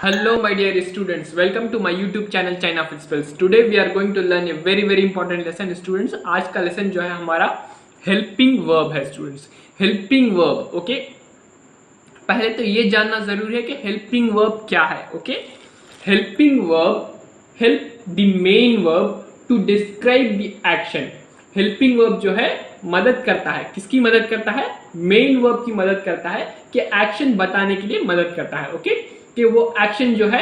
Hello my dear students, welcome to my YouTube channel China Principles. Today we are going to learn a very important lesson students. आज का lesson जो है हमारा helping verb है students. Helping verb, okay. पहले तो ये जानना जरूरी है कि हेल्पिंग वर्ब क्या है. Okay, helping verb help the main verb to describe the action. Helping verb जो है मदद करता है. किसकी मदद करता है? मेन वर्ब की मदद करता है कि एक्शन बताने के लिए मदद करता है. ओके, कि वो एक्शन जो है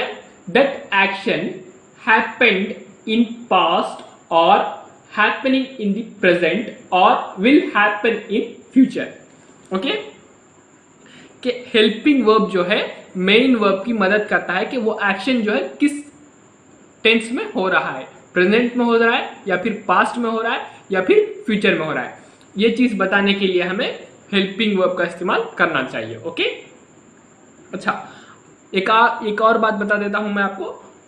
that action happened in past और हैपनिंग इन द प्रेजेंट और will happen in future. Okay, कि हेल्पिंग वर्ब जो है मेन वर्ब की मदद करता है कि वो एक्शन जो है किस टेंस में हो रहा है, प्रेजेंट में हो रहा है या फिर पास्ट में हो रहा है या फिर फ्यूचर में हो रहा है. ये चीज बताने के लिए हमें हेल्पिंग वर्ब का इस्तेमाल करना चाहिए. ओके, अच्छा, एक और बात बता देता हूं मैं आपको.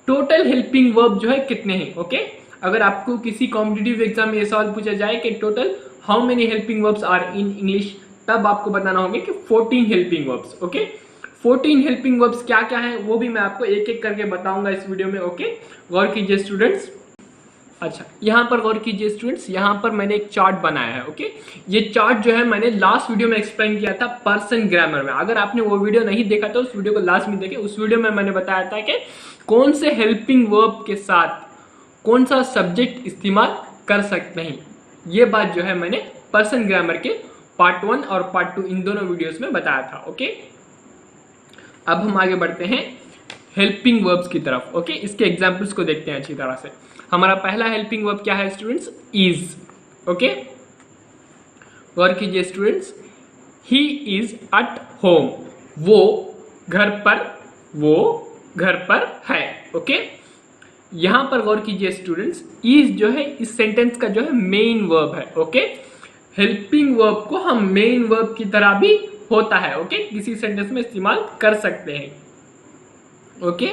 टोटल हेल्पिंग वर्ब जो है कितने हैं. ओके, अगर आपको किसी कॉम्पिटिटिव एग्जाम में ये सवाल पूछा जाए कि total how many helping verbs are in English, तब आपको बताना होगा कि 14 helping verbs. Okay, 14 helping verbs क्या क्या है वो भी मैं आपको एक एक करके बताऊंगा इस वीडियो में. ओके, गौर कीजिए स्टूडेंट्स. अच्छा, यहाँ पर गौर कीजिए स्टूडेंट्स, यहाँ पर मैंने एक चार्ट बनाया है. ओके, ये चार्ट जो है मैंने लास्ट वीडियो में एक्सप्लेन किया था पर्सन ग्रामर में. अगर आपने वो वीडियो नहीं देखा तो उस वीडियो को लास्ट में देखें. उस वीडियो में मैंने बताया था कि कौन से हेल्पिंग वर्ब के साथ कौन सा सब्जेक्ट इस्तेमाल कर सकते हैं. ये बात जो है मैंने पर्सन ग्रामर के पार्ट 1 और पार्ट 2 इन दोनों वीडियोस में बताया था. ओके, अब हम आगे बढ़ते हैं हेल्पिंग वर्ब्स की तरफ. ओके, इसके एग्जाम्पल्स को देखते हैं अच्छी तरह से. हमारा पहला हेल्पिंग वर्ब क्या है स्टूडेंट्स? इज. ओके, गौर कीजिए students, he is at home. वो घर पर है. ओके, यहां पर गौर कीजिए स्टूडेंट्स, इज जो है इस सेंटेंस का जो है मेन वर्ब है. ओके, हेल्पिंग वर्ब को हम मेन वर्ब की तरह भी होता है. ओके, किसी सेंटेंस में इस्तेमाल कर सकते हैं. ओके,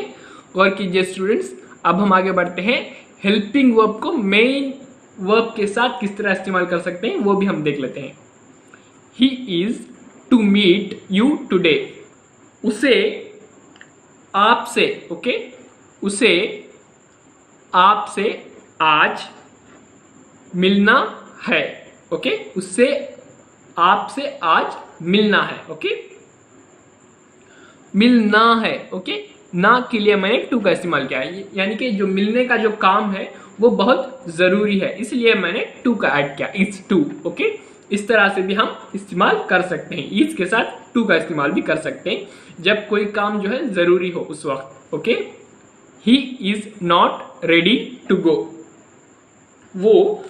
गौर कीजिए स्टूडेंट्स. अब हम आगे बढ़ते हैं, हेल्पिंग वर्ब को मेन वर्ब के साथ किस तरह इस्तेमाल कर सकते हैं वो भी हम देख लेते हैं. He is to meet you today. उसे आपसे, ओके, उसे आपसे आज मिलना है. ओके, उससे आपसे आज मिलना है. ओके, मिलना है. ओके, ना के लिए मैंने टू का इस्तेमाल किया है, यानी कि जो मिलने का जो काम है वो बहुत जरूरी है, इसलिए मैंने टू का ऐड किया, इट्स टू. ओके, इस तरह से भी हम इस्तेमाल कर सकते हैं. इज के साथ टू का इस्तेमाल भी कर सकते हैं जब कोई काम जो है जरूरी हो उस वक्त. Okay, he is not ready to go. वो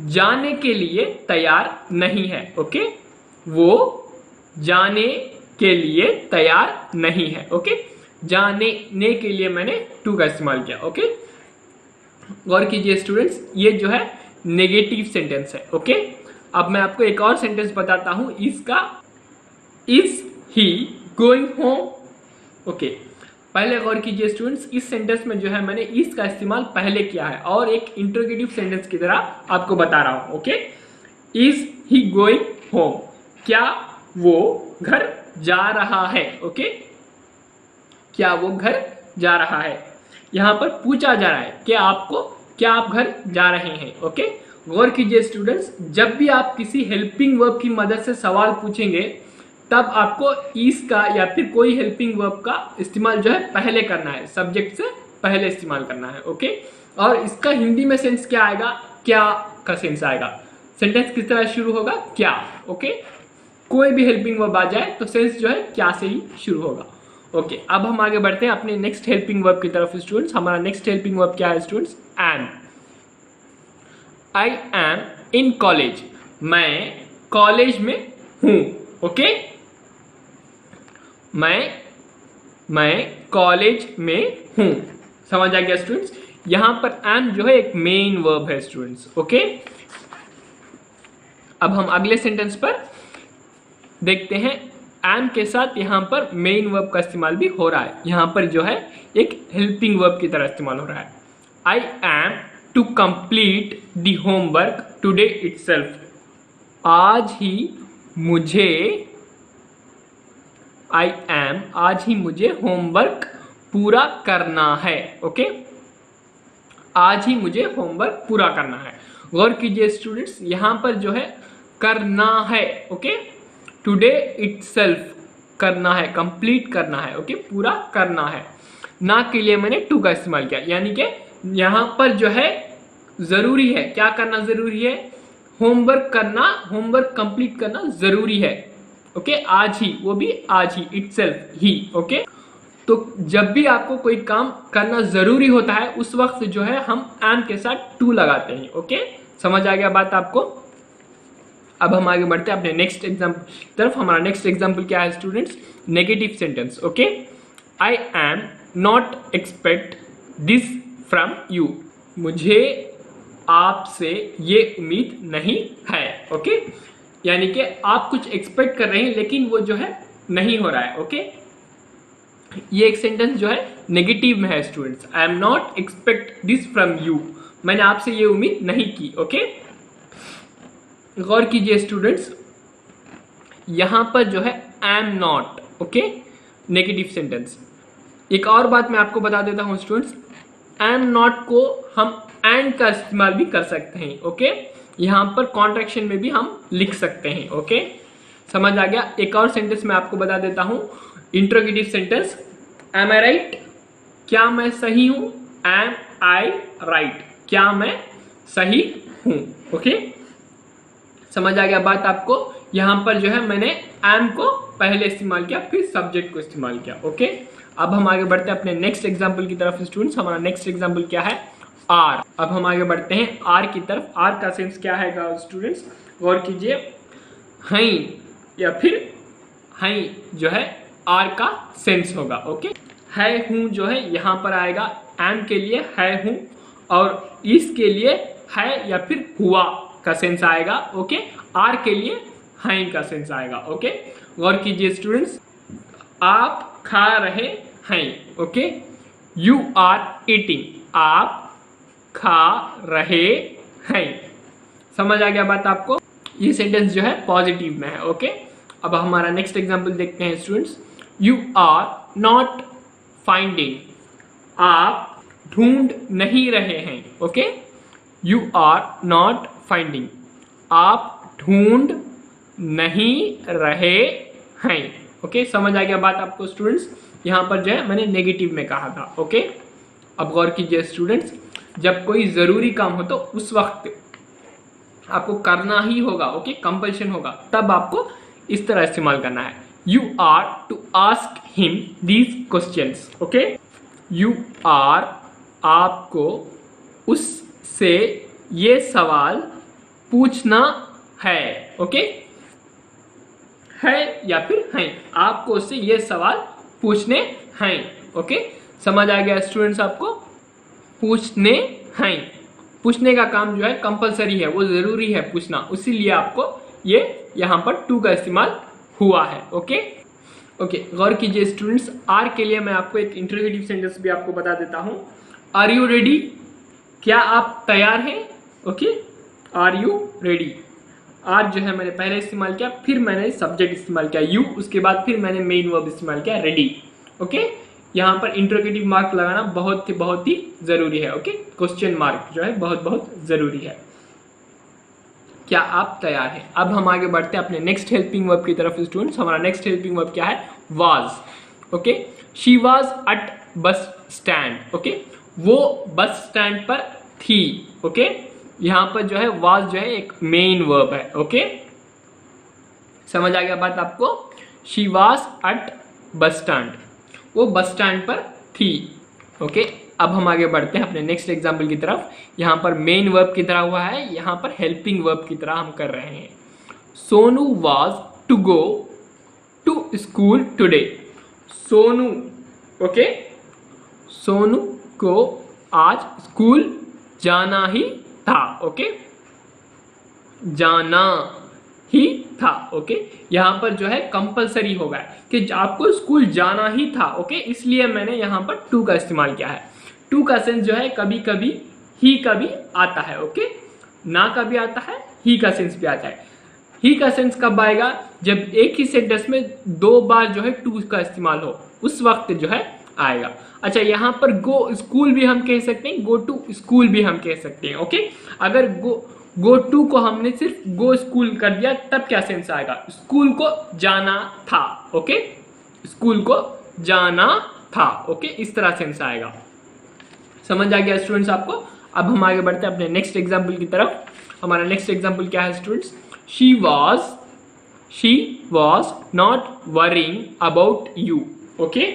जाने के लिए तैयार नहीं है. ओके, वो जाने के लिए तैयार नहीं है. ओके, जाने के लिए मैंने टू का इस्तेमाल किया. ओके, गौर कीजिए स्टूडेंट्स, ये जो है नेगेटिव सेंटेंस है. ओके, अब मैं आपको एक और सेंटेंस बताता हूं इसका. Is he going home. Okay, पहले गौर कीजिए स्टूडेंट्स, इस सेंटेंस में जो है मैंने इस का इस्तेमाल पहले किया है और एक इंटरोगेटिव सेंटेंस की तरह आपको बता रहा हूं. Okay, is he going home, क्या वो घर जा रहा है. ओके, क्या वो घर जा रहा है. यहां पर पूछा जा रहा है कि क्या आप घर जा रहे हैं. ओके, गौर कीजिए स्टूडेंट्स, जब भी आप किसी हेल्पिंग वर्ब की मदद से सवाल पूछेंगे तब आपको इस का या फिर कोई हेल्पिंग वर्ब का इस्तेमाल जो है पहले करना है, सब्जेक्ट से पहले इस्तेमाल करना है. ओके, और इसका हिंदी में सेंस क्या आएगा? क्या का सेंस आएगा. सेंटेंस किस तरह शुरू होगा? क्या. ओके, कोई भी हेल्पिंग वर्ब आ जाए तो सेंस जो है क्या से ही शुरू होगा. ओके, अब हम आगे बढ़ते हैं अपने नेक्स्ट हेल्पिंग वर्ब की तरफ स्टूडेंट्स. हमारा नेक्स्ट हेल्पिंग वर्ब क्या है students? Am. I am in college. मैं कॉलेज में हूं. ओके, मैं कॉलेज में हूं. समझ आ गया स्टूडेंट्स. यहां पर एम जो है एक मेन वर्ब है स्टूडेंट्स. ओके, अब हम अगले सेंटेंस पर देखते हैं. एम के साथ यहां पर मेन वर्ब का इस्तेमाल भी हो रहा है. यहां पर जो है एक हेल्पिंग वर्ब की तरह इस्तेमाल हो रहा है. I am to complete the homework today itself. आज ही मुझे आई एम आज ही मुझे होमवर्क पूरा करना है। ओके, आज ही मुझे होमवर्क पूरा करना है। गौर कीजिए स्टूडेंट्स, यहां पर जो है करना है। ओके, टुडे इटसेल्फ करना है, कंप्लीट करना है। ओके, पूरा करना है, ना के लिए मैंने टू का इस्तेमाल किया, यानी कि यहां पर जो है जरूरी है, क्या करना जरूरी है, होमवर्क करना, होमवर्क कंप्लीट करना जरूरी है। ओके, आज ही, वो भी आज ही, इटसेल्फ ही। ओके, तो जब भी आपको कोई काम करना जरूरी होता है उस वक्त जो है हम एम के साथ टू लगाते हैं। ओके, समझ आ गया बात आपको। अब हम आगे बढ़ते हैं अपने नेक्स्ट एग्जाम्पल तरफ। हमारा नेक्स्ट एग्जाम्पल क्या है students, negative sentence. Okay, I am not expect this from you, मुझे आपसे ये उम्मीद नहीं है। ओके, यानी कि आप कुछ एक्सपेक्ट कर रहे हैं लेकिन वो जो है नहीं हो रहा है। ओके, ये एक सेंटेंस जो है नेगेटिव में है students. I am not expect this from you, मैंने आपसे ये उम्मीद नहीं की। ओके, गौर कीजिए स्टूडेंट्स, यहां पर जो है I am not, okay, negative sentence. एक और बात मैं आपको बता देता हूं स्टूडेंट्स, आई एम नॉट को हम एंड का इस्तेमाल भी कर सकते हैं। ओके, यहां पर कॉन्ट्रैक्शन में भी हम लिख सकते हैं। ओके, समझ आ गया। एक और सेंटेंस मैं आपको बता देता हूं, इंट्रोगेटिव सेंटेंस, एम आई राइट, क्या मैं सही हूं, एम आई राइट, क्या मैं सही हूं। ओके, समझ आ गया बात आपको। यहां पर जो है मैंने एम को पहले इस्तेमाल किया, फिर सब्जेक्ट को इस्तेमाल किया। ओके, अब हम आगे बढ़ते हैं अपने नेक्स्ट एग्जाम्पल की तरफ स्टूडेंट्स। हमारा नेक्स्ट एग्जाम्पल क्या है, आर। अब हम आगे बढ़ते हैं आर की तरफ। आर का सेंस क्या है स्टूडेंट्स, गौर कीजिए, हई या फिर हई जो है आर का सेंस होगा। ओके, है हूं जो है यहां पर आएगा, एम के लिए है हूं, और इसके लिए है या फिर हुआ का सेंस आएगा। ओके, आर के लिए हैं का सेंस आएगा। ओके, गौर कीजिए स्टूडेंट्स, आप खा रहे हैं। ओके, यू आर ईटिंग, आप खा रहे हैं। समझ आ गया बात आपको। ये सेंटेंस जो है पॉजिटिव में है। ओके, अब हमारा नेक्स्ट एग्जांपल देखते हैं students, you are not finding, आप ढूंढ नहीं रहे हैं। Okay, you are not finding, आप ढूंढ नहीं रहे हैं। ओके, समझ आ गया बात आपको स्टूडेंट्स। यहां पर जो है मैंने नेगेटिव में कहा था। ओके, अब गौर कीजिए स्टूडेंट्स, जब कोई जरूरी काम हो तो उस वक्त आपको करना ही होगा। ओके, कंपल्शन होगा, तब आपको इस तरह इस्तेमाल करना है, you are to ask him these questions. Okay, you are, आपको उससे ये सवाल पूछना है। ओके, है या फिर हैं, आपको उससे ये सवाल पूछने हैं। ओके, समझ आ गया स्टूडेंट्स आपको, पूछने हैं, पूछने का काम जो है कंपलसरी है, वो जरूरी है पूछना, इसीलिए आपको ये यहां पर टू का इस्तेमाल हुआ है। ओके, ओके, गौर कीजिए स्टूडेंट्स, आर के लिए मैं आपको एक इंटरोगेटिव सेंटेंस भी आपको बता देता हूं, आर यू रेडी, क्या आप तैयार हैं। Okay, are you ready, are जो है मैंने पहले इस्तेमाल किया, फिर मैंने सब्जेक्ट इस्तेमाल किया यू, उसके बाद फिर मैंने मेन वर्ब इस्तेमाल किया रेडी। ओके, यहाँ पर इंटरोगेटिव मार्क लगाना बहुत ही जरूरी है। ओके, क्वेश्चन मार्क जो है बहुत जरूरी है, क्या आप तैयार हैं। अब हम आगे बढ़ते हैं अपने नेक्स्ट हेल्पिंग वर्ब की तरफ स्टूडेंट्स। हमारा नेक्स्ट हेल्पिंग वर्ब क्या है, was. Okay, she was at bus stand. Okay, वो बस स्टैंड पर थी। ओके, यहां पर जो है वाज जो है एक मेन वर्ब है। ओके, समझ आ गया बात आपको, she was at bus stand, वो बस स्टैंड पर थी। ओके, अब हम आगे बढ़ते हैं अपने नेक्स्ट एग्जाम्पल की तरफ। यहां पर मेन वर्ब की तरह हुआ है, यहां पर हेल्पिंग वर्ब की तरह हम कर रहे हैं। Sonu was to go to school today, Sonu, okay, Sonu को आज स्कूल जाना ही था। ओके, जाना ही था। ओके, यहां पर जो है कंपलसरी होगा कि आपको स्कूल जाना ही था। ओके, इसलिए मैंने यहां पर टू का इस्तेमाल किया है। टू का सेंस जो है कभी कभी ही का भी आता है। ओके, ना का भी आता है, ही का सेंस भी आता है। ही का सेंस कब आएगा, जब एक ही सेंटेंस में दो बार जो है टू का इस्तेमाल हो, उस वक्त जो है आएगा। अच्छा, यहाँ पर गो स्कूल भी हम कह सकते हैं, गो टू स्कूल भी हम कह सकते हैं। ओके, अगर गो टू को हमने सिर्फ गो स्कूल कर दिया तब क्या सेंस आएगा? स्कूल को जाना था। ओके, स्कूल को जाना था। ओके, इस तरह सेंस आएगा। समझ आ गया स्टूडेंट्स आपको? अब हम आगे बढ़ते हैं अपने नेक्स्ट एग्जाम्पल की तरफ। हमारा नेक्स्ट एग्जाम्पल क्या है students? She was not worrying about you. Okay,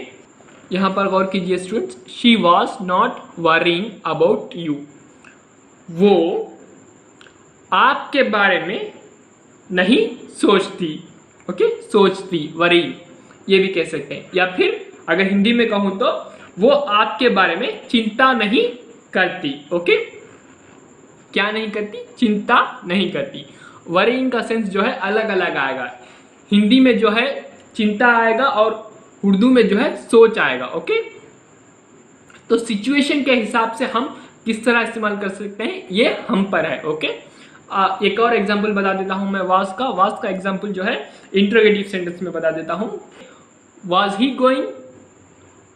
यहां पर गौर कीजिए students, she was not worrying about you. वो आपके बारे में नहीं सोचती। ओके, सोचती, वरी ये भी कह सकते हैं। या फिर अगर हिंदी में कहूं तो वो आपके बारे में चिंता नहीं करती। ओके, क्या नहीं करती? चिंता नहीं करती। वरीइंग का सेंस जो है अलग अलग आएगा। हिंदी में जो है चिंता आएगा और उर्दू में जो है सोच आएगा। ओके, तो सिचुएशन के हिसाब से हम किस तरह इस्तेमाल कर सकते हैं ये हम पर है। ओके, एक और एग्जांपल बता देता हूं मैं वाज का एग्जांपल जो है इंटरोगेटिव सेंटेंस में बता देता हूं। वाज ही गोइंग,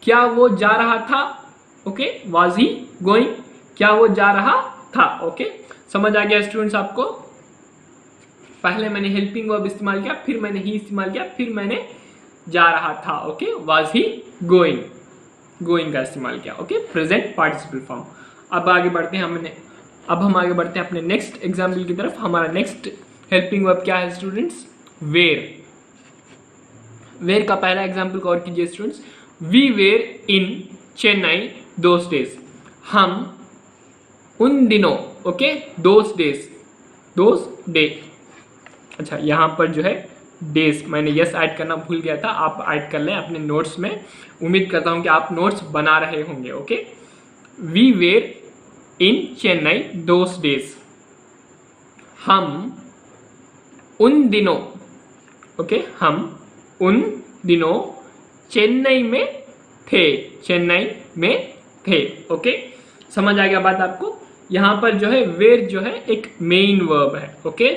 क्या वो जा रहा था? ओके, वाज ही गोइंग, क्या वो जा रहा था? ओके, समझ आ गया स्टूडेंट्स आपको? पहले मैंने हेल्पिंग वर्ब इस्तेमाल किया, फिर मैंने ही इस्तेमाल किया, फिर मैंने जा रहा था। ओके, वाज ही गोइंग का इस्तेमाल किया। Okay, present participle form. अब हम आगे बढ़ते हैं अपने नेक्स्ट एग्जाम्पल की तरफ। हमारा नेक्स्ट हेल्पिंग वर्ब क्या है स्टूडेंट्स? वेयर का पहला एग्जाम्पल गौर कीजिए students. We were in Chennai those days. हम उन दिनों, ओके, दोस डे। अच्छा, यहां पर जो है डेज मैंने यस ऐड करना भूल गया था, आप ऐड कर लें अपने नोट्स में। उम्मीद करता हूं कि आप नोट्स बना रहे होंगे। Okay, we were in Chennai those days. हम उन दिनों, ओके, हम उन दिनों चेन्नई में थे। ओके, समझ आ गया बात आपको? यहां पर जो है वेयर जो है एक मेन वर्ब है। ओके,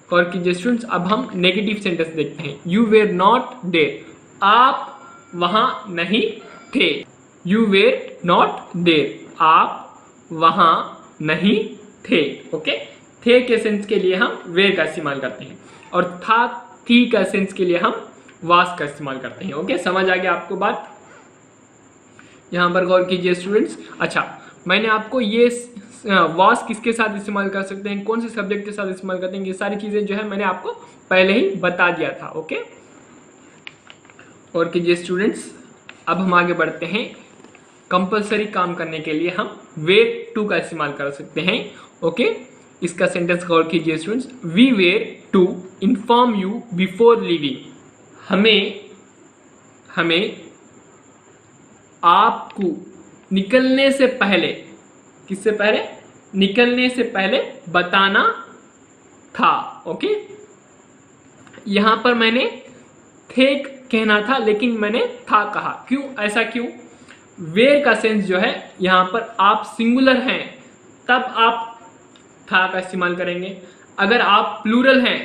और कीजिए स्टूडेंट्स, अब हम नेगेटिव सेंटेंस देखते हैं। यू वेर नॉट देयर, आप वहां नहीं थे। यू वेर नॉट देयर, आप वहां नहीं थे। ओके, थे के सेंस के लिए हम वेर का इस्तेमाल करते हैं और थी का सेंस के लिए हम वास का इस्तेमाल करते हैं। ओके, समझ आ गया आपको बात? यहां पर गौर कीजिए स्टूडेंट्स। अच्छा, मैंने आपको ये वास किसके साथ इस्तेमाल कर सकते हैं, कौन से सब्जेक्ट के साथ इस्तेमाल करते हैं, ये सारी चीजें जो है मैंने आपको पहले ही बता दिया था। ओके, और कीजिए स्टूडेंट्स, अब हम आगे बढ़ते हैं। कंपलसरी काम करने के लिए हम वेर टू का इस्तेमाल कर सकते हैं। ओके, इसका सेंटेंस गौर कीजिए students. We were to inform you before leaving. हमें आपको निकलने से पहले, किससे पहले? निकलने से पहले बताना था। ओके, यहां पर मैंने थे कहना था लेकिन मैंने था कहा। क्यों? ऐसा क्यों? वेयर का सेंस जो है यहां पर आप सिंगुलर हैं तब आप था का इस्तेमाल करेंगे, अगर आप प्लूरल हैं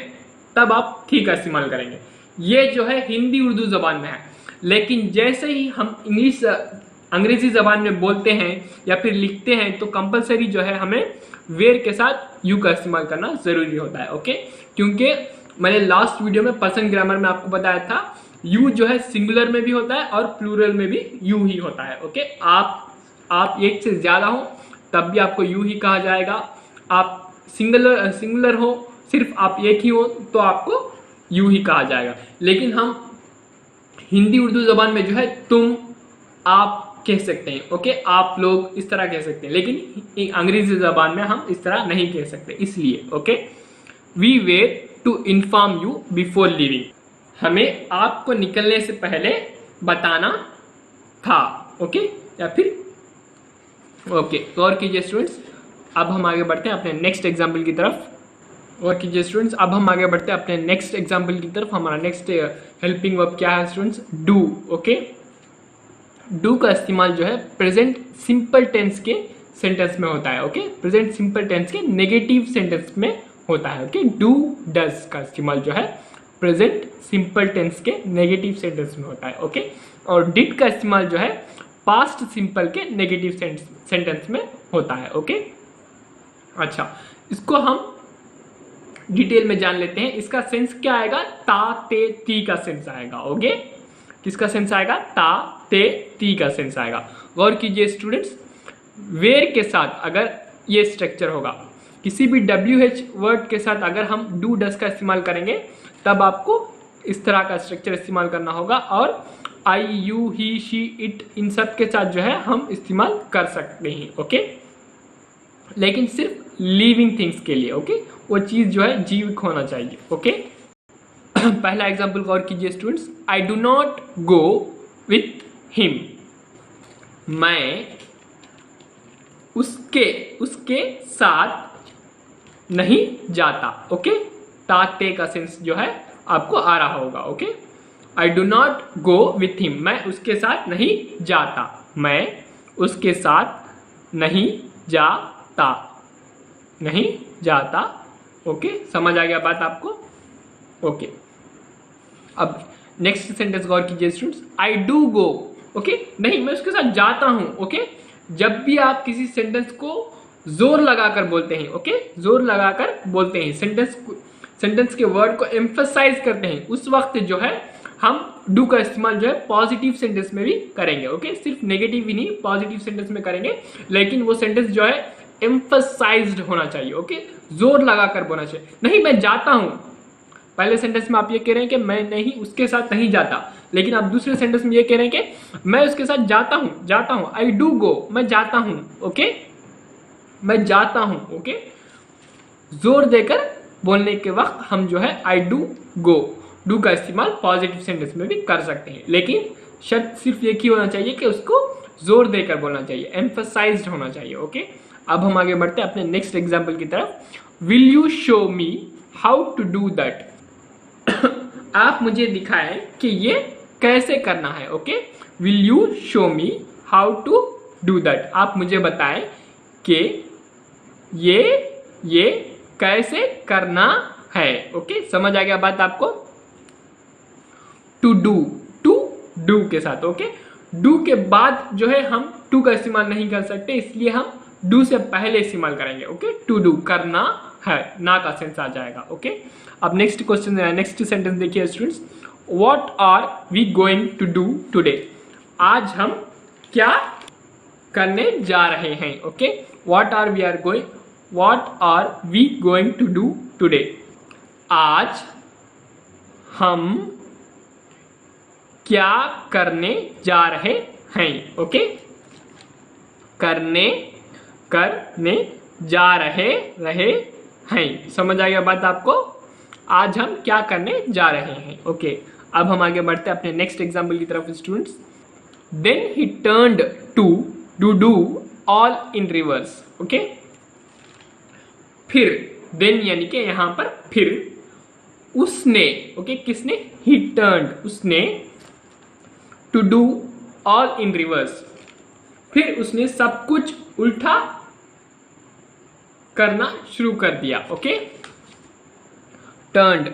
तब आप थी का इस्तेमाल करेंगे। ये जो है हिंदी उर्दू जबान में है, लेकिन जैसे ही हम अंग्रेजी जबान में बोलते हैं या फिर लिखते हैं तो कंपलसरी जो है हमें वेयर के साथ यू का इस्तेमाल करना जरूरी होता है। ओके, क्योंकि मैंने लास्ट वीडियो में पर्सन ग्रामर में आपको बताया था यू जो है सिंगुलर में भी होता है और प्लूरल में भी यू ही होता है। ओके, आप एक से ज्यादा हो तब भी आपको यू ही कहा जाएगा। आप सिंगुलर हो, सिर्फ आप एक ही हो तो आपको यू ही कहा जाएगा। लेकिन हम हिंदी उर्दू जबान में जो है तुम आप कह सकते हैं। ओके, आप लोग इस तरह कह सकते हैं, लेकिन अंग्रेजी जबान में हम इस तरह नहीं कह सकते, इसलिए। Okay, we were to inform you before leaving. हमें आपको निकलने से पहले बताना था। ओके, या फिर ओके, गौर कीजिए स्टूडेंट्स। अब हम आगे बढ़ते हैं अपने नेक्स्ट एग्जाम्पल की तरफ। और कीजिए स्टूडेंट्स, अब हम आगे बढ़ते हैं अपने नेक्स्ट एग्जाम्पल की तरफ। हमारा नेक्स्ट हेल्पिंग वर्ब क्या है स्टूडेंट्स? डू। ओके, डू का इस्तेमाल जो है प्रेजेंट सिंपल टेंस के सेंटेंस में होता है। ओके, प्रेजेंट सिंपल टेंस के नेगेटिव सेंटेंस में होता है। ओके, डू डज का इस्तेमाल जो है प्रेजेंट सिंपल टेंस के नेगेटिव सेंटेंस में होता है। ओके, और डिड का इस्तेमाल जो है पास्ट सिंपल के नेगेटिव सेंटेंस में होता है। ओके, अच्छा, इसको हम डिटेल में जान लेते हैं। इसका सेंस क्या आएगा? ता ते ती का सेंस आएगा। ओके, किसका सेंस आएगा? ता ते ती का सेंस आएगा। गौर कीजिए स्टूडेंट्स, वेयर के साथ अगर ये स्ट्रक्चर होगा, किसी भी WH वर्ड के साथ अगर हम डू डस का इस्तेमाल करेंगे तब आपको इस तरह का स्ट्रक्चर इस्तेमाल करना होगा, और आई, यू, ही, शी, इट, इन सब के साथ जो है हम इस्तेमाल कर सकते हैं। ओके, लेकिन सिर्फ लिविंग थिंग्स के लिए। ओके, वो चीज जो है जीवित होना चाहिए। ओके, पहला एग्जाम्पल गौर कीजिए students, I do not go with him, मैं उसके साथ नहीं जाता। ओके, ताते का सेंस जो है आपको आ रहा होगा। Okay, I do not go with him, मैं उसके साथ नहीं जाता, मैं उसके साथ नहीं जाता, नहीं जाता। ओके, समझ आ गया बात आपको? ओके, अब नेक्स्ट सेंटेंस गौर कीजिए students, I do go. Okay, नहीं, मैं उसके साथ जाता हूं। ओके, जब भी आप किसी सेंटेंस को जोर लगाकर बोलते हैं, ओके, जोर लगाकर बोलते हैं, सेंटेंस के वर्ड को एम्फसाइज करते हैं, उस वक्त जो है हम डू का इस्तेमाल जो है पॉजिटिव सेंटेंस में भी करेंगे। ओके, सिर्फ नेगेटिव ही नहीं, पॉजिटिव सेंटेंस में करेंगे, लेकिन वो सेंटेंस जो है एम्फसाइज्ड होना चाहिए। ओके, जोर लगाकर बोलना चाहिए। नहीं, मैं जाता हूं, पहले सेंटेंस में आप ये कह रहे हैं कि मैं नहीं उसके साथ नहीं जाता, लेकिन आप दूसरे सेंटेंस में ये कह रहे हैं कि मैं उसके साथ जाता हूं, आई डू गो, मैं जाता हूं। ओके, मैं जाता हूं। ओके, जोर देकर बोलने के वक्त हम जो है आई डू गो, डू का इस्तेमाल पॉजिटिव सेंटेंस में भी कर सकते हैं, लेकिन शर्त सिर्फ एक ही होना चाहिए कि उसको जोर देकर बोलना चाहिए, एम्फसाइज्ड होना चाहिए। ओके, अब हम आगे बढ़ते हैं अपने नेक्स्ट एग्जाम्पल की तरफ। Will you show me how to do that, आप मुझे दिखाएं कि ये कैसे करना है। Okay, will you show me how to do that, आप मुझे बताएं कि ये कैसे करना है। ओके, समझ आ गया बात आपको? टू डू के साथ। ओके, डू के बाद जो है हम टू का इस्तेमाल नहीं कर सकते, इसलिए हम डू से पहले इस्तेमाल करेंगे। ओके, टू डू, करना है, ना का सेंस आ जाएगा। ओके, अब नेक्स्ट क्वेश्चन, नेक्स्ट सेंटेंस देखिए students, what are we going to do today, आज हम क्या करने जा रहे हैं। Okay, what are we going to do today, आज हम क्या करने जा रहे हैं। ओके, करने जा रहे हैं, समझ आ गया बात आपको? आज हम क्या करने जा रहे हैं। ओके, अब हम आगे बढ़ते हैं अपने नेक्स्ट एग्जाम्पल की तरफ students. Then he turned to do all in reverse. Okay, फिर देन यानी कि यहां पर फिर उसने, ओके, किसने? ही टर्न्ड, उसने, to do all in reverse, फिर उसने सब कुछ उल्टा करना शुरू कर दिया। ओके, टर्न्ड,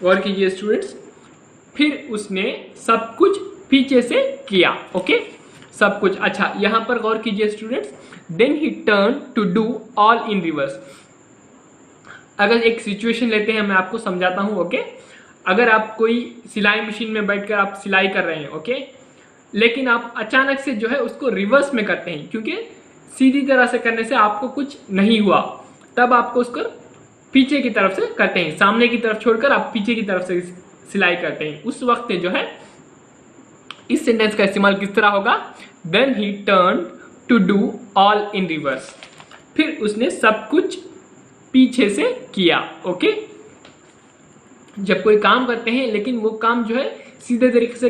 गौर कीजिए स्टूडेंट्स, फिर उसने सब कुछ पीछे से किया। ओके, सब कुछ। अच्छा, यहां पर गौर कीजिए students, then he turn to do all in reverse. अगर एक सिचुएशन लेते हैं, मैं आपको समझाता हूं। ओके, अगर आप कोई सिलाई मशीन में बैठकर आप सिलाई कर रहे हैं, ओके, लेकिन आप अचानक से जो है उसको रिवर्स में करते हैं, क्योंकि सीधी तरह से करने से आपको कुछ नहीं हुआ, तब आपको उसको पीछे की तरफ से करते हैं, सामने की तरफ छोड़कर आप पीछे की तरफ से सिलाई करते हैं। उस वक्त जो है इस सेंटेंस का इस्तेमाल किस तरह होगा? Then he turn to do all in reverse, फिर उसने सब कुछ पीछे से किया। ओके, जब कोई काम करते हैं लेकिन वो काम जो है सीधे तरीके से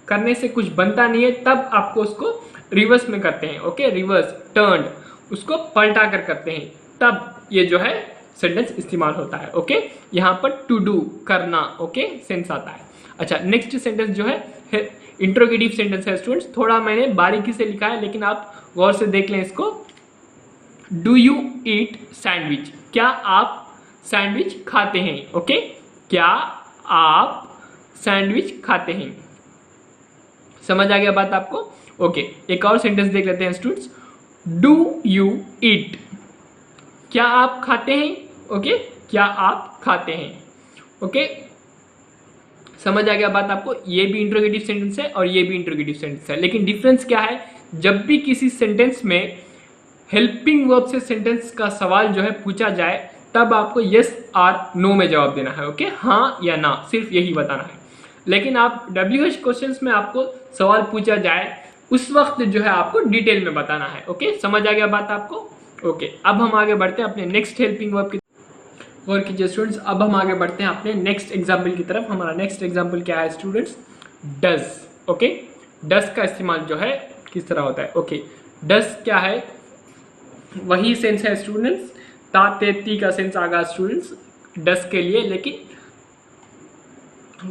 करने से कुछ बनता नहीं है, तब आपको उसको रिवर्स में करते हैं। ओके, रिवर्स, टर्न, उसको पलटा कर करते हैं, तब ये जो है सेंटेंस इस्तेमाल होता है। ओके, यहाँ पर टू डू, करना, ओके, सेंस आता है। अच्छा, नेक्स्ट सेंटेंस जो है इंट्रोगेटिव सेंटेंस है स्टूडेंट्स, थोड़ा मैंने बारीकी से लिखा है, लेकिन आप गौर से देख लें इसको। डू यू ईट सैंडविच, क्या आप सैंडविच खाते हैं। ओके, क्या आप सैंडविच खाते हैं? समझ आ गया बात आपको? ओके, एक और सेंटेंस देख लेते हैं स्टूडेंट्स। Do you eat? क्या आप खाते हैं? ओके, क्या आप खाते हैं? ओके, समझ आ गया बात आपको? ये भी इंट्रोगेटिव सेंटेंस है और ये भी इंट्रोगेटिव सेंटेंस है, लेकिन डिफरेंस क्या है? जब भी किसी सेंटेंस में हेल्पिंग वर्ब से सेंटेंस का सवाल जो है पूछा जाए, तब आपको यस और नो में जवाब देना है। ओके, हाँ या ना, सिर्फ यही बताना है। लेकिन आप WH क्वेश्चंस में आपको सवाल पूछा जाए, उस वक्त जो है आपको डिटेल में बताना है। ओके, समझ आ गया बात आपको? ओके, अब हम आगे बढ़ते हैं अपने नेक्स्ट हेल्पिंग वर्ब की और कीजिए स्टूडेंट्स। अब हम आगे बढ़ते हैं अपने नेक्स्ट एग्जाम्पल की तरफ। हमारा नेक्स्ट एग्जाम्पल क्या है स्टूडेंट्स? डज। ओके, डज का इस्तेमाल जो है किस तरह होता है? ओके, डज क्या है? वही सेंस है स्टूडेंट्स, ता ते ती का सेंस आगा स्टूडेंट्स डज के लिए, लेकिन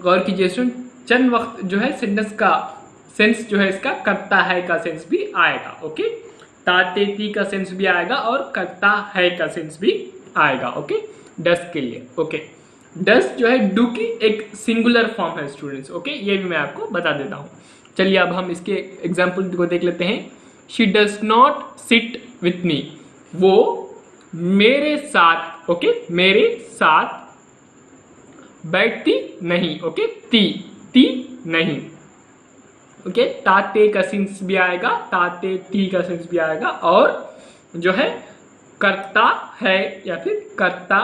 गौर कीजिए स्टूडेंट, चंद वक्त जो है सेंटेंस का सेंस जो है इसका करता है का सेंस भी आएगा। ओके, ता ते ती का सेंस भी आएगा और करता है का सेंस भी आएगा। ओके, डस के लिए। ओके, डस जो है डू की एक सिंगुलर फॉर्म है स्टूडेंट्स। ओके, ये भी मैं आपको बता देता हूँ। चलिए अब हम इसके एग्जाम्पल को देख लेते हैं। She does not sit with me. वो मेरे साथ, ओके, मेरे साथ बैठती नहीं। ओके, ती नहीं। ओके, ताते का सेंस भी आएगा, ताते ती का सेंस भी आएगा, और जो है करता है या फिर करता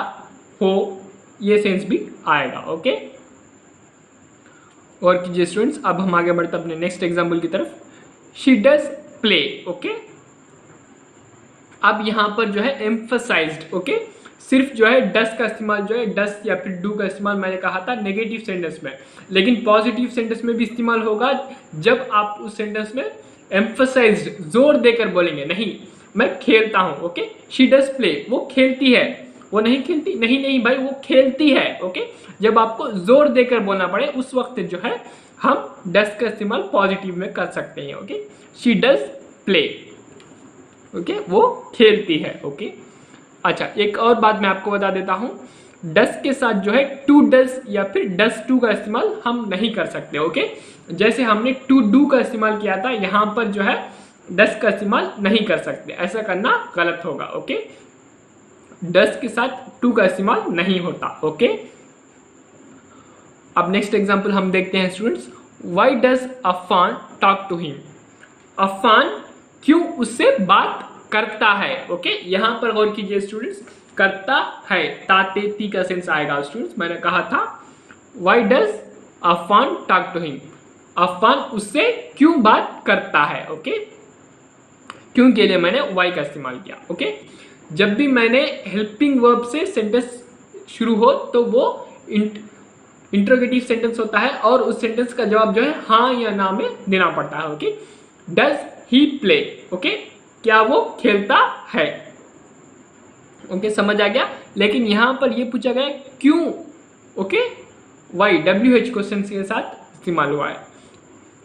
हो ये सेंस भी आएगा। ओके, और कीजिए स्टूडेंट्स, अब हम आगे बढ़ते अपने नेक्स्ट एग्जाम्पल की तरफ। She does play. ओके, अब यहां पर जो है एम्फसाइज्ड। ओके, सिर्फ जो है डस का इस्तेमाल जो है, डस या फिर डू का इस्तेमाल मैंने कहा था नेगेटिव सेंटेंस में, लेकिन पॉजिटिव सेंटेंस में भी इस्तेमाल होगा जब आप उस सेंटेंस में एम्फसाइज्ड जोर देकर बोलेंगे। नहीं, मैं खेलता हूं। ओके, शी डज प्ले, वो खेलती है। वो नहीं खेलती, नहीं भाई, वो खेलती है। ओके, जब आपको जोर देकर बोलना पड़े उस वक्त जो है हम डज का इस्तेमाल पॉजिटिव में कर सकते हैं। Okay, she does play. Okay, वो खेलती है। ओके, अच्छा, एक और बात मैं आपको बता देता हूं, डस के साथ जो है टू डस या फिर डस टू का इस्तेमाल हम नहीं कर सकते। ओके, जैसे हमने टू डू का इस्तेमाल किया था, यहां पर जो है डस का इस्तेमाल नहीं कर सकते, ऐसा करना गलत होगा। ओके, डस के साथ टू का इस्तेमाल नहीं होता। ओके, अब नेक्स्ट एग्जांपल हम देखते हैं students. Why does Afan talk to him? Afan क्यों उससे बात करता है? ओके, यहां पर गौर कीजिए स्टूडेंट्स, करता है, ताते ती का सेंस आएगा स्टूडेंट्स। मैंने कहा था why does Afan talk to him? Afan उससे क्यों बात करता है? ओके, क्यों के लिए मैंने वाई का इस्तेमाल किया। ओके, जब भी मैंने हेल्पिंग वर्ब से सेंटेंस शुरू हो तो वो इंट्रोगेटिव सेंटेंस होता है और उस सेंटेंस का जवाब जो है हाँ या ना में देना पड़ता है। Okay, does he play? Okay, क्या वो खेलता है? ओके, समझ आ गया। लेकिन यहां पर ये पूछा गया क्यों? ओके, वाई WH क्वेश्चन के साथ इस्तेमाल हुआ है।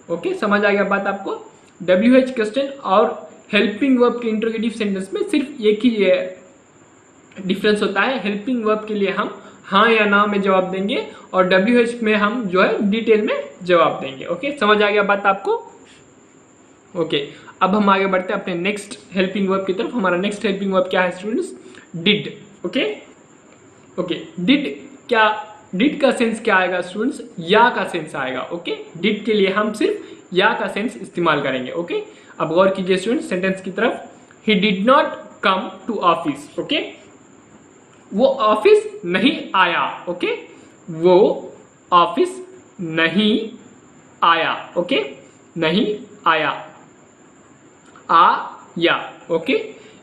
ओके, समझ आ गया बात आपको? WH क्वेश्चन और हेल्पिंग वर्ब के इंट्रोगेटिव सेंटेंस में सिर्फ एक ही डिफरेंस होता है। हेल्पिंग वर्ब के लिए हम हाँ या ना में जवाब देंगे और WH में हम जो है डिटेल में जवाब देंगे। ओके, समझ आ गया बात आपको? ओके, अब हम आगे बढ़ते हैं अपने नेक्स्ट हेल्पिंग वर्ब की तरफ। हमारा नेक्स्ट हेल्पिंग वर्ब क्या है students? Did. Okay, okay, did क्या, डिड का सेंस क्या आएगा स्टूडेंट्स? या का सेंस आएगा। ओके, डिड के लिए हम सिर्फ या का सेंस इस्तेमाल करेंगे। ओके, अब गौर कीजिए स्टूडेंट्स सेंटेंस की तरफ। He did not come to office. Okay, वो ऑफिस नहीं आया। ओके, वो ऑफिस नहीं आया। ओके, नहीं आया, या। ओके,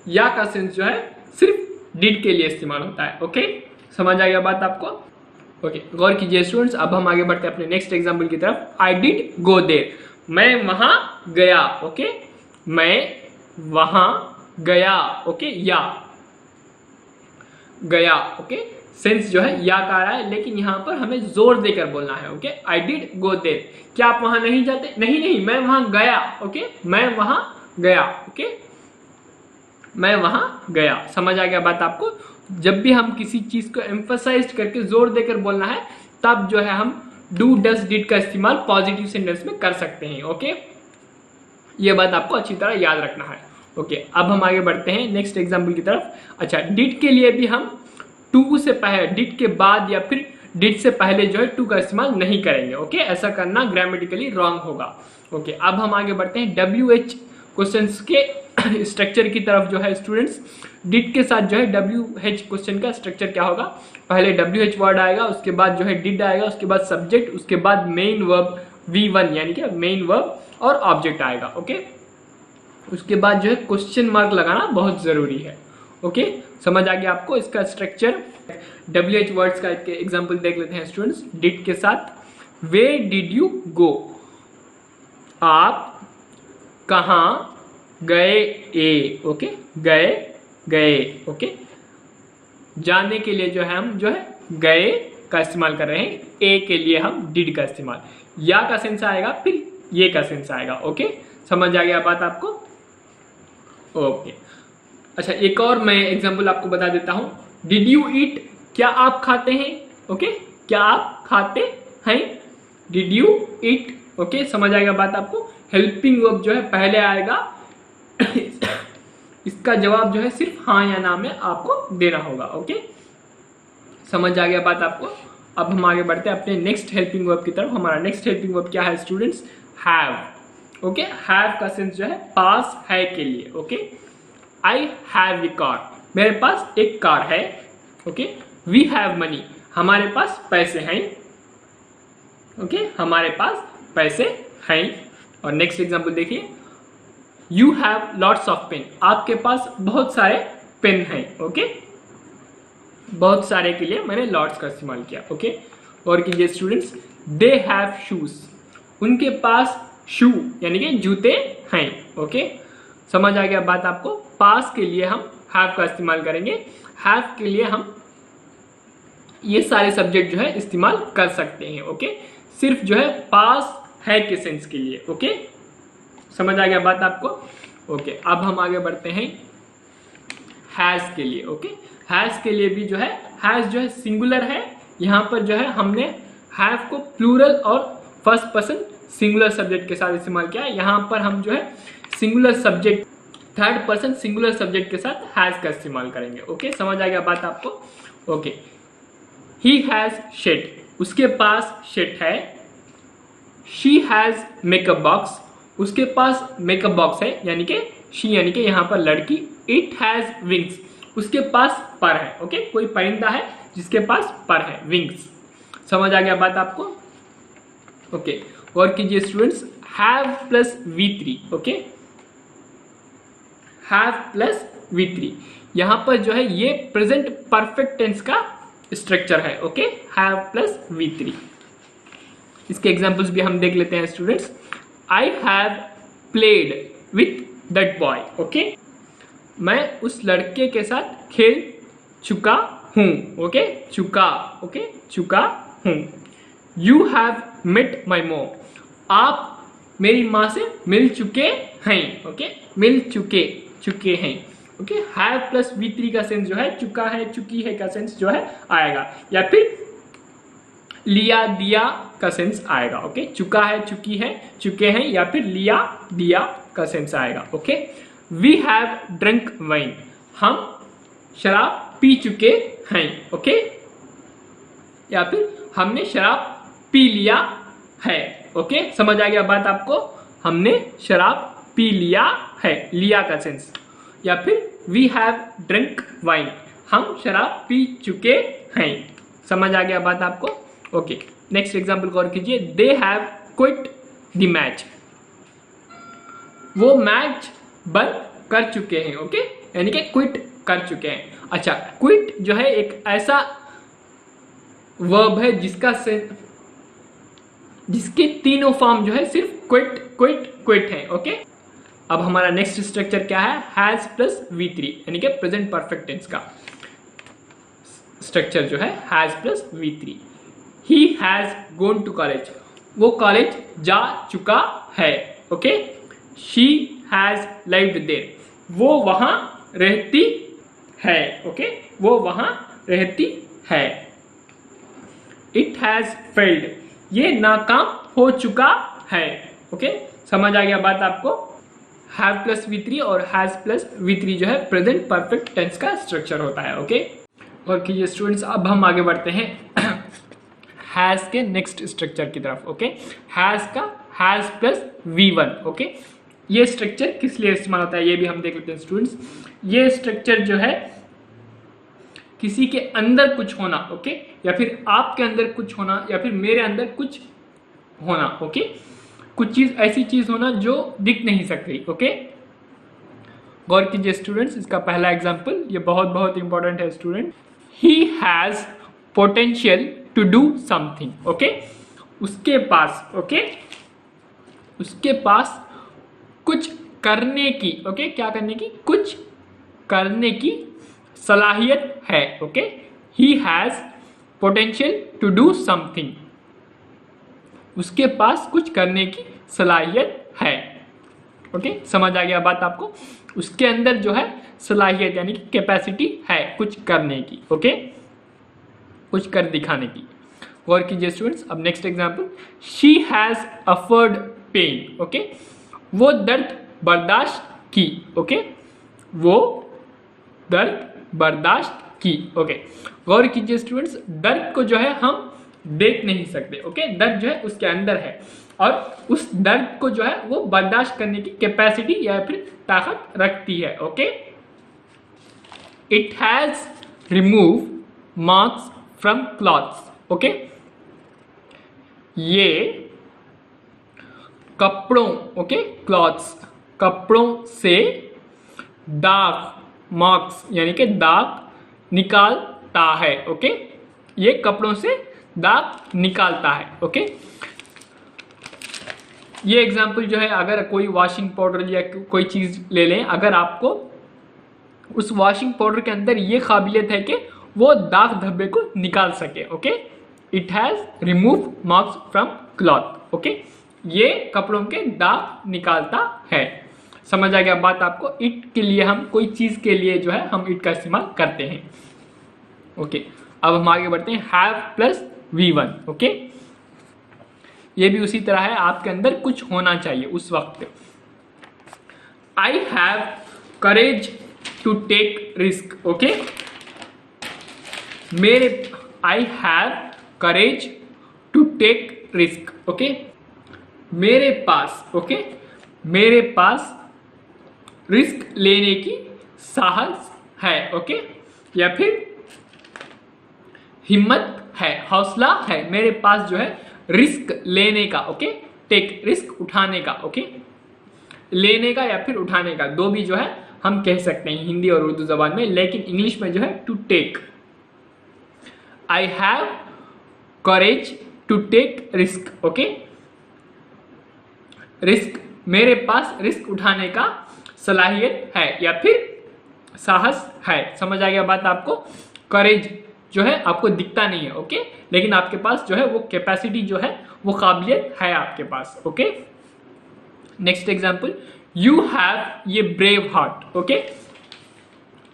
या का सेंस जो है सिर्फ डिड के लिए इस्तेमाल होता है। ओके, समझ आ गया बात आपको? ओके, गौर कीजिए स्टूडेंट्स, अब हम आगे बढ़ते हैं अपने नेक्स्ट एग्जांपल की तरफ। आई डिड गो देयर, मैं वहां गया। ओके, मैं वहां गया। ओके, या गया। ओके, सेंस जो है या का रहा है, लेकिन यहां पर हमें जोर देकर बोलना है। Okay, I did go there, क्या आप वहां नहीं जाते? नहीं, मैं वहां गया। ओके, मैं वहां गया। ओके, मैं वहां गया। समझ आ गया बात आपको? जब भी हम किसी चीज को एम्फसाइज करके जोर देकर बोलना है तब जो है हम डू डस डिड का इस्तेमाल पॉजिटिव सेंटेंस में कर सकते हैं। ओके, ये बात आपको अच्छी तरह याद रखना है। ओके, अब हम आगे बढ़ते हैं नेक्स्ट एग्जाम्पल की तरफ। अच्छा, डिड के लिए भी हम टू से पहले, डिड के बाद या फिर डिड से पहले जो है टू का इस्तेमाल नहीं करेंगे। ओके, ऐसा करना ग्रामेटिकली रॉन्ग होगा। ओके, अब हम आगे बढ़ते हैं WH क्वेश्चंस के स्ट्रक्चर की तरफ जो है स्टूडेंट्स। डिड के साथ जो है WH क्वेश्चन का स्ट्रक्चर क्या होगा, पहले WH वर्ड आएगा, उसके बाद जो है डिड आएगा, उसके बाद सब्जेक्ट, उसके बाद मेन वर्ब V1 यानी कि मेन वर्ब और ऑब्जेक्ट आएगा। ओके, उसके बाद जो है क्वेश्चन मार्क लगाना बहुत जरूरी है। ओके, समझ आ गया आपको इसका स्ट्रक्चर। WH वर्ड्स का एग्जांपल देख लेते हैं स्टूडेंट्स डिड के साथ। वेयर डिड यू गो, आप कहाँ गए ए। ओके, गए। ओके, जाने के लिए जो है हम जो है गए का इस्तेमाल कर रहे हैं, ए के लिए हम डिड का इस्तेमाल, या का सेंस आएगा फिर ये का सेंस आएगा। ओके, समझ आ गया बात आपको। ओके, अच्छा एक और मैं एग्जांपल आपको बता देता हूं। डिड यू ईट, क्या आप खाते हैं। ओके, क्या आप खाते हैं, डिड यू ईट। ओके, समझ आएगा बात आपको। हेल्पिंग वर्ब जो है पहले आएगा इसका जवाब जो है सिर्फ हाँ या ना में आपको देना होगा। ओके, समझ आ गया बात आपको। अब हम आगे बढ़ते हैं अपने नेक्स्ट हेल्पिंग वर्ब की तरफ। हमारा नेक्स्ट हेल्पिंग वर्ब क्या है स्टूडेंट्स, हैव। ओके, हैव का सेंस जो है पास है के लिए। Okay, I have a car, मेरे पास एक कार है। ओके, वी हैव मनी, हमारे पास पैसे हैं। ओके, हमारे पास पैसे हैं। और नेक्स्ट एग्जांपल देखिए, you have lots of pen, आपके पास बहुत सारे पेन हैं। ओके, बहुत सारे के लिए मैंने लॉट्स का इस्तेमाल किया। ओके, और कीजिए स्टूडेंट्स, दे हैव शूज, उनके पास शू यानी कि जूते हैं। ओके, समझ आ गया बात आपको। पास के लिए हम हैव का इस्तेमाल करेंगे, हैव के लिए हम ये सारे सब्जेक्ट जो है इस्तेमाल कर सकते हैं। ओके, सिर्फ जो है पास है के सेंस के लिए। ओके, समझ आ गया बात आपको। ओके, अब हम आगे बढ़ते हैं हैज के लिए। ओके, हैज के लिए भी जो है, हैज जो है सिंगुलर है, यहाँ पर जो है हमने हैव को प्लूरल और फर्स्ट पर्सन सिंगुलर सब्जेक्ट के साथ इस्तेमाल किया। यहाँ पर हम जो है singular subject, third person singular subject के साथ हैज का इस्तेमाल करेंगे। ओके, समझ आ गया बात आपको। ओके, ही हैज शेड, उसके पास शेड है। शी हैज मेकअप बॉक्स, उसके पास मेकअप बॉक्स है, यानी कि शी यानी कि यहाँ पर लड़की। इट हैज विंग्स, उसके पास पर है। ओके, कोई परिंदा है जिसके पास पर है, विंग्स। समझ आ गया बात आपको। ओके, और कीजिए students, have plus V3। Okay, have plus V3, यहाँ पर जो है ये प्रेजेंट परफेक्ट टेंस का स्ट्रक्चर है। Okay, have plus V3। इसके एग्जांपल्स भी हम देख लेते हैं students. I have played with that boy. Okay, मैं उस लड़के के साथ खेल चुका हूं। ओके, चुका। ओके, चुका हूं। You have met my mom, आप मेरी माँ से मिल चुके हैं। ओके, मिल चुके हैं। ओके, हैव प्लस V3 का सेंस जो है चुका है, चुकी है का सेंस जो है आएगा, या फिर लिया दिया का सेंस आएगा। ओके, चुका है, चुकी है, चुके हैं, या फिर लिया दिया का सेंस आएगा। Okay, we have drunk wine, हम शराब पी चुके हैं। ओके, या फिर हमने शराब पी लिया है। ओके, समझ आ गया बात आपको। हमने शराब पी लिया है, लिया का सेंस, या फिर वी हैव ड्रंक वाइन, हम शराब पी चुके हैं। समझ आ गया बात आपको। ओके, नेक्स्ट एग्जांपल गौर कीजिए, they have quit the match, वो मैच बंद कर चुके हैं। ओके, यानी कि क्विट कर चुके हैं। अच्छा, क्विट जो है एक ऐसा वर्ब है जिसके तीनों फॉर्म जो है सिर्फ क्विट क्विट क्विट है। ओके, अब हमारा नेक्स्ट स्ट्रक्चर क्या है, हैज प्लस V3 यानी कि प्रेजेंट परफेक्ट टेंस का स्ट्रक्चर जो है has plus V3। He has gone to college, वो कॉलेज जा चुका है। Okay, she has lived there, वो वहां रहती है। ओके, वो वहां रहती है। इट हैज फेल्ड, ये नाकाम हो चुका है। ओके, समझ आ गया बात आपको। हैव प्लस V3 और हैज प्लस V3 जो है प्रेजेंट परफेक्ट टेंस का स्ट्रक्चर होता है। ओके, और कीजिए स्टूडेंट्स, अब हम आगे बढ़ते हैं हैज के नेक्स्ट स्ट्रक्चर की तरफ। ओके, हैज का हैज प्लस V1। ओके, ये स्ट्रक्चर किस लिए इस्तेमाल होता है ये भी हम देख लेते हैं स्टूडेंट्स। ये स्ट्रक्चर जो है किसी के अंदर कुछ होना, ओके, या फिर आपके अंदर कुछ होना, या फिर मेरे अंदर कुछ होना। ओके, कुछ चीज ऐसी चीज होना जो दिख नहीं सकती। ओके, गौर कीजिए स्टूडेंट्स, इसका पहला एग्जांपल, ये बहुत बहुत इंपॉर्टेंट है student. He has potential to do something. Okay, उसके पास, ओके, उसके पास कुछ करने की, ओके, क्या करने की, कुछ करने की सलाहियत है। Okay, he has potential to do something, उसके पास कुछ करने की सलाहियत है। ओके, समझ आ गया बात आपको। उसके अंदर जो है सलाहियत यानी कि कैपेसिटी है कुछ करने की। ओके, कुछ कर दिखाने की। गौर कीजिए स्टूडेंट्स, अब next example, she has afford pain. Okay, वो दर्द बर्दाश्त की। ओके, वो दर्द बर्दाश्त की। ओके, गौर कीजिए स्टूडेंट्स, दर्द को जो है हम देख नहीं सकते। ओके, दर्द जो है उसके अंदर है और उस दर्द को जो है वो बर्दाश्त करने की कैपेसिटी या फिर ताकत रखती है। Okay, it has remove marks from clothes. Okay, ये कपड़ों, ओके, क्लॉथ्स, कपड़ों से दाग, मार्क्स यानी कि दाग निकालता है। ओके, ये कपड़ों से दाग निकालता है। ओके, ये एग्जाम्पल जो है, अगर कोई वॉशिंग पाउडर या कोई चीज ले लें, अगर आपको उस वॉशिंग पाउडर के अंदर ये काबिलियत है कि वो दाग धब्बे को निकाल सके। Okay, it has remove marks from cloth. Okay, ये कपड़ों के दाग निकालता है। समझ आ गया बात आपको। इट के लिए हम कोई चीज के लिए जो है हम इट का इस्तेमाल करते हैं। ओके, अब हम आगे बढ़ते हैं, हैव प्लस V1। ओके, ये भी उसी तरह है, आपके अंदर कुछ होना चाहिए उस वक्त। I have courage to take risk. Okay, मेरे, I have courage to take risk. Okay, मेरे पास, ओके, मेरे पास रिस्क लेने की साहस है। ओके, या फिर हिम्मत है, हौसला है, मेरे पास जो है रिस्क लेने का। ओके, टेक, रिस्क उठाने का। ओके, लेने का या फिर उठाने का, दो भी जो है हम कह सकते हैं हिंदी और उर्दू जबान में, लेकिन इंग्लिश में जो है to take. I have courage to take risk. Okay, risk, मेरे पास रिस्क उठाने का सलाहियत है या फिर साहस है। समझ आ गया बात आपको। करेज जो है आपको दिखता नहीं है। ओके, लेकिन आपके पास जो है वो कैपेसिटी जो है वो काबिलियत है आपके पास। Okay, next example, you have ये ब्रेव हार्ट। ओके,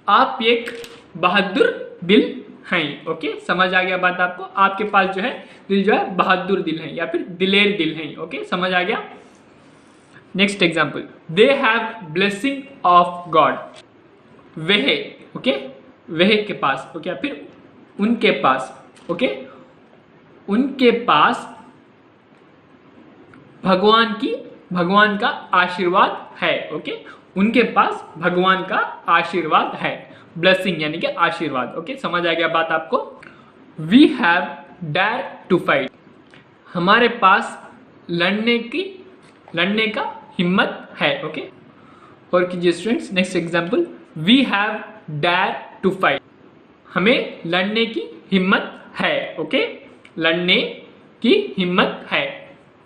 आप एक बहादुर दिल हैं। ओके, समझ आ गया बात आपको। आपके पास जो है दिल जो है बहादुर दिल है या फिर दिलेर दिल है। ओके, समझ आ गया। Next example, they have blessing of God. वह, ओके, वह के पास, ओके, या फिर उनके पास, ओके, उनके पास भगवान का आशीर्वाद है। ओके, उनके पास भगवान का आशीर्वाद है। ब्लेसिंग यानी कि आशीर्वाद। ओके, समझ आ गया बात आपको। We have dare to fight, हमारे पास लड़ने का हिम्मत है। ओके, और कीजिए students, next example, we have dare to fight, हमें लड़ने की हिम्मत है। ओके, लड़ने की हिम्मत है।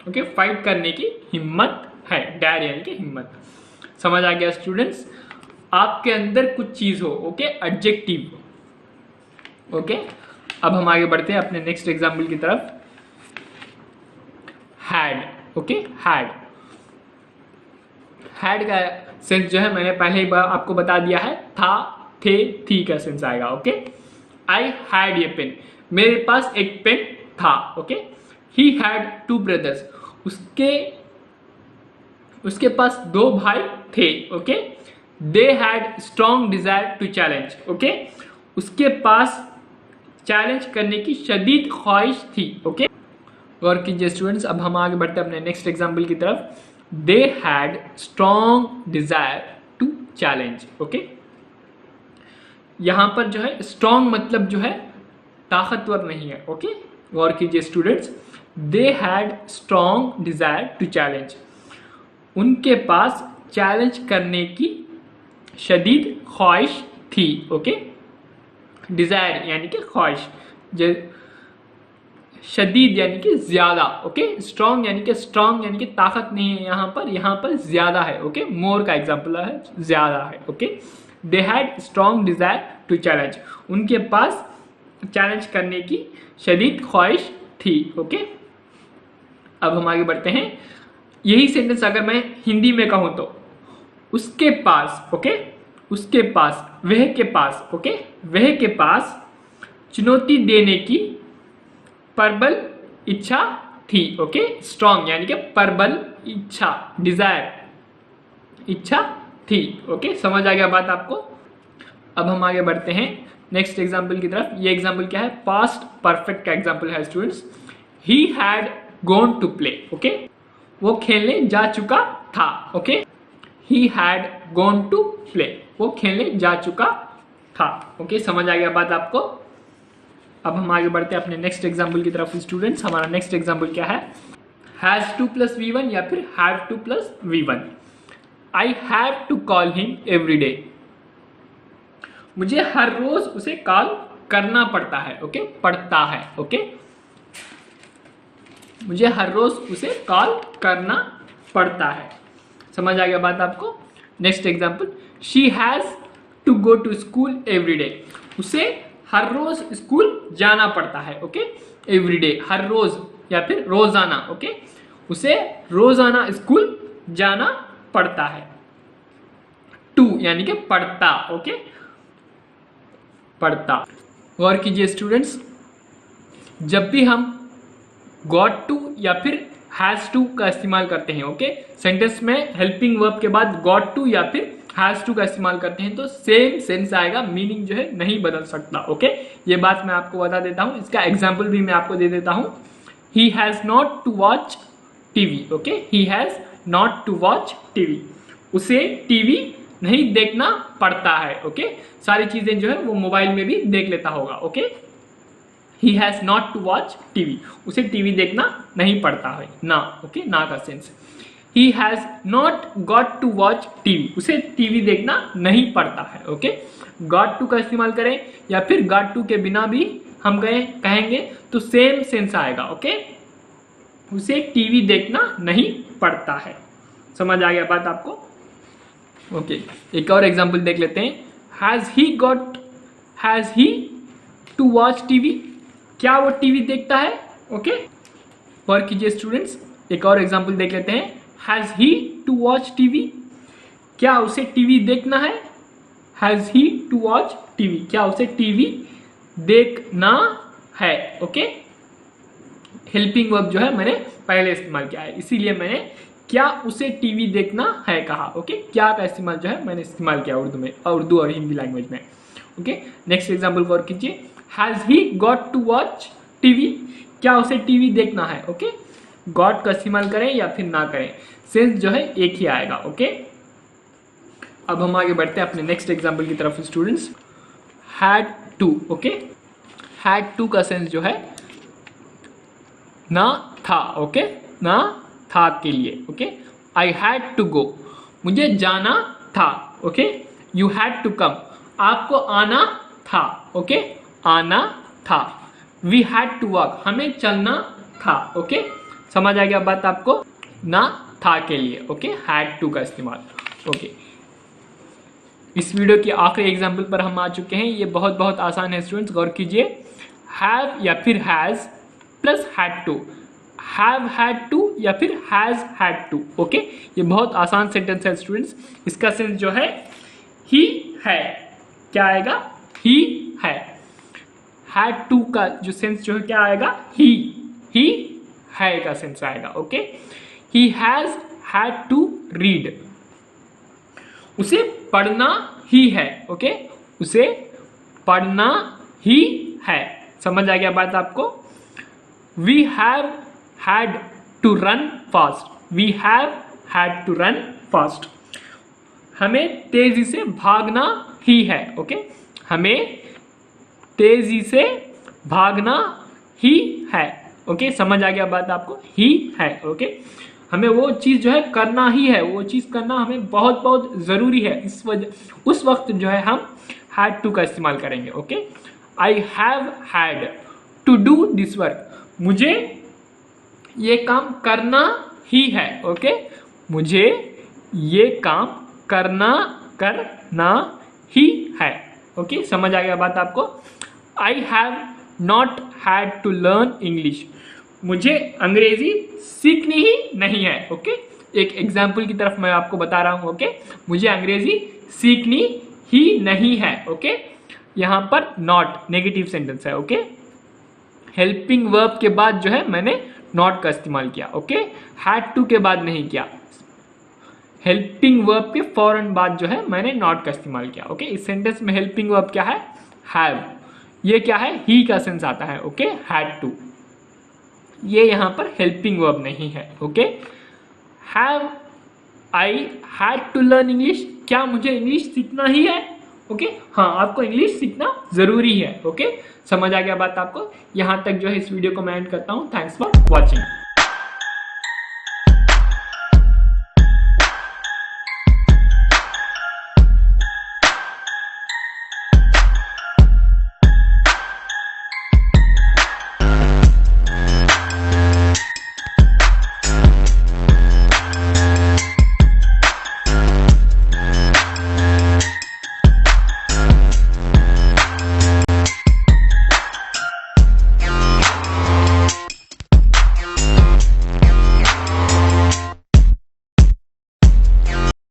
ओके, फाइट करने की हिम्मत है। डेयर यानी कि हिम्मत। समझ आ गया स्टूडेंट्स। आपके अंदर कुछ चीज हो, ओके, एडजेक्टिव। ओके, अब हम आगे बढ़ते हैं अपने नेक्स्ट एग्जाम्पल की तरफ। हैड। ओके, हैड का सेंस जो है मैंने पहले ही आपको बता दिया है, था, थे, थी का सेंस आएगा। Okay, I had a pen, मेरे पास एक पेन था। Okay, he had two brothers, उसके पास दो भाई थे। Okay, they had strong desire to challenge. Okay, उसके पास चैलेंज करने की शदीद ख्वाहिश थी। ओके, गौर कीजिए स्टूडेंट्स, अब हम आगे बढ़ते हैं अपने नेक्स्ट एग्जाम्पल की तरफ। They had strong desire to challenge. Okay, यहां पर जो है स्ट्रॉन्ग मतलब जो है ताकतवर नहीं है। ओके, गौर कीजिए students, they had strong desire to challenge, उनके पास चैलेंज करने की शदीद ख्वाहिश थी। ओके, डिजायर यानी कि ख्वाहिश, शदीद यानी कि ज्यादा। ओके, स्ट्रॉन्ग यानी कि ताकत नहीं है यहाँ पर ज्यादा है। ओके, मोर का एग्जाम्पल है, ज्यादा है। Okay, they had strong desire to challenge, उनके पास चैलेंज करने की शदीद ख्वाहिश थी। ओके, अब हम आगे बढ़ते हैं। यही सेंटेंस अगर मैं हिंदी में कहूं तो उसके पास, ओके, उसके पास, वह के पास, ओके, वह के पास चुनौती देने की प्रबल इच्छा थी। ओके, स्ट्रॉन्ग यानी कि प्रबल इच्छा, डिजायर, इच्छा थी। ओके, समझ आ गया बात आपको। अब हम आगे बढ़ते हैं नेक्स्ट एग्जाम्पल की तरफ। ये एग्जाम्पल क्या है, पास्ट परफेक्ट का एग्जाम्पल है students. He had gone to play. Okay, वो खेलने जा चुका था। Okay, he had gone to play, वो खेलने जा चुका था। ओके, समझ आ गया बात आपको। अब हम आगे बढ़ते हैं अपने नेक्स्ट एग्जाम्पल की तरफ स्टूडेंट्स। हमारा नेक्स्ट एग्जाम्पल क्या है, हैज टू प्लस V1 या फिर have to plus V1। I have to call him every day, मुझे हर रोज उसे कॉल करना पड़ता है। ओके, पड़ता है। ओके, मुझे हर रोज उसे कॉल करना पड़ता है। समझ आ गया बात आपको। Next example, she has to go to school every day, उसे हर रोज स्कूल जाना पड़ता है। ओके, एवरी डे, हर रोज या फिर रोजाना। ओके, उसे रोजाना स्कूल जाना पड़ता है। टू यानी कि पढ़ता। ओके, पढ़ता। गौर कीजिए स्टूडेंट्स, जब भी हम गॉट टू या फिर हैज टू का इस्तेमाल करते हैं, ओके, सेंटेंस में हेल्पिंग वर्ब के बाद गॉट टू या फिर हैज टू का इस्तेमाल करते हैं तो सेम सेंस आएगा, मीनिंग जो है नहीं बदल सकता। ओके, ये बात मैं आपको बता देता हूं, इसका एग्जाम्पल भी मैं आपको दे देता हूं। He has not to watch TV. Okay, he has not to watch TV, उसे टीवी नहीं देखना पड़ता है। ओके, सारी चीजें जो है वो मोबाइल में भी देख लेता होगा। Okay, he has not to watch TV, उसे टीवी देखना नहीं पड़ता है ना। ओके, ना का sense. He has not got to watch TV, उसे टीवी देखना नहीं पड़ता है। ओके, गॉट टू का इस्तेमाल करें या फिर गॉट टू के बिना भी हम कहेंगे तो सेम सेंस आएगा। ओके, उसे टीवी देखना नहीं पड़ता है। समझ आ गया बात आपको। ओके, एक और एग्जांपल देख लेते हैं। Has he to watch TV, क्या वो टीवी देखता है। ओके, और कीजिए स्टूडेंट्स, एक और एग्जांपल देख लेते हैं। Has he to watch TV, क्या उसे टीवी देखना है। Has he to watch TV, क्या उसे टीवी देखना है। ओके, हेल्पिंग वर्ब जो है मैंने पहले इस्तेमाल किया है, इसीलिए मैंने क्या उसे टीवी देखना है कहा। ओके, क्या का इस्तेमाल जो है मैंने इस्तेमाल किया उर्दू में, उर्दू और हिंदी लैंग्वेज में। ओके, नेक्स्ट एग्जांपल गौर कीजिए। Has he got to watch TV, क्या उसे टीवी देखना है। ओके, गॉट का इस्तेमाल करें या फिर ना करें, सेंस जो है एक ही आएगा। ओके, अब हम आगे बढ़ते हैं अपने नेक्स्ट एग्जांपल की तरफ students. Had to. Okay, had to का सेंस जो है ना था। ओके, ना था के लिए। Okay, I had to go, मुझे जाना था। Okay, you had to come, आपको आना था। ओके, आना था। वी हैड टू वॉक, हमें चलना था। ओके, समझ आ गया बात आपको, ना था के लिए। ओके, हैड टू का इस्तेमाल। ओके, इस वीडियो के आखिरी एग्जाम्पल पर हम आ चुके हैं। ये बहुत बहुत आसान है स्टूडेंट्स, गौर कीजिए। हैव या फिर has plus had to, have had to या फिर हैज हैड टू। ओके, ये बहुत आसान सेंटेंस है स्टूडेंट्स। इसका सेंस जो है ही है, क्या आएगा, ही है। हैड टू का जो सेंस जो है क्या आएगा, ही है का सेंस आएगा। Okay, he has had to read, उसे पढ़ना ही है। ओके, उसे पढ़ना ही है। समझ आ गया बात आपको। We have had to run fast, we have had to run fast, हमें तेजी से भागना ही है। ओके, हमें तेजी से भागना ही है। ओके, समझ आ गया बात आपको, ही है। ओके, हमें वो चीज जो है करना ही है, वो चीज करना हमें बहुत बहुत जरूरी है। इस वजह उस वक्त जो है हम हैड टू का इस्तेमाल करेंगे। Okay, I have had to do this work, मुझे ये काम करना ही है। ओके, मुझे ये काम करना ही है। ओके, समझ आ गया बात आपको। I have not had to learn English, मुझे अंग्रेजी सीखनी ही नहीं है। ओके, एक एग्जाम्पल की तरफ मैं आपको बता रहा हूं। ओके, मुझे अंग्रेजी सीखनी ही नहीं है। ओके, यहां पर नॉट नेगेटिव सेंटेंस है। ओके, हेल्पिंग वर्ब के बाद जो है मैंने नॉट का इस्तेमाल किया। ओके, हैड टू के बाद नहीं किया, हेल्पिंग वर्ब के फौरन बाद जो है मैंने नॉट का इस्तेमाल किया। ओके, इस सेंटेंस में हेल्पिंग वर्ब क्या है, हैव, ये क्या है, ही का सेंस आता है। ओके, हैड टू, ये यहां पर हेल्पिंग वर्ब नहीं है। Okay, have I had to learn English, क्या मुझे इंग्लिश सीखना ही है। ओके, हाँ, आपको इंग्लिश सीखना जरूरी है। ओके, समझ आ गया बात आपको। यहां तक जो है इस वीडियो को मैं एंड करता हूं। Thanks for watching.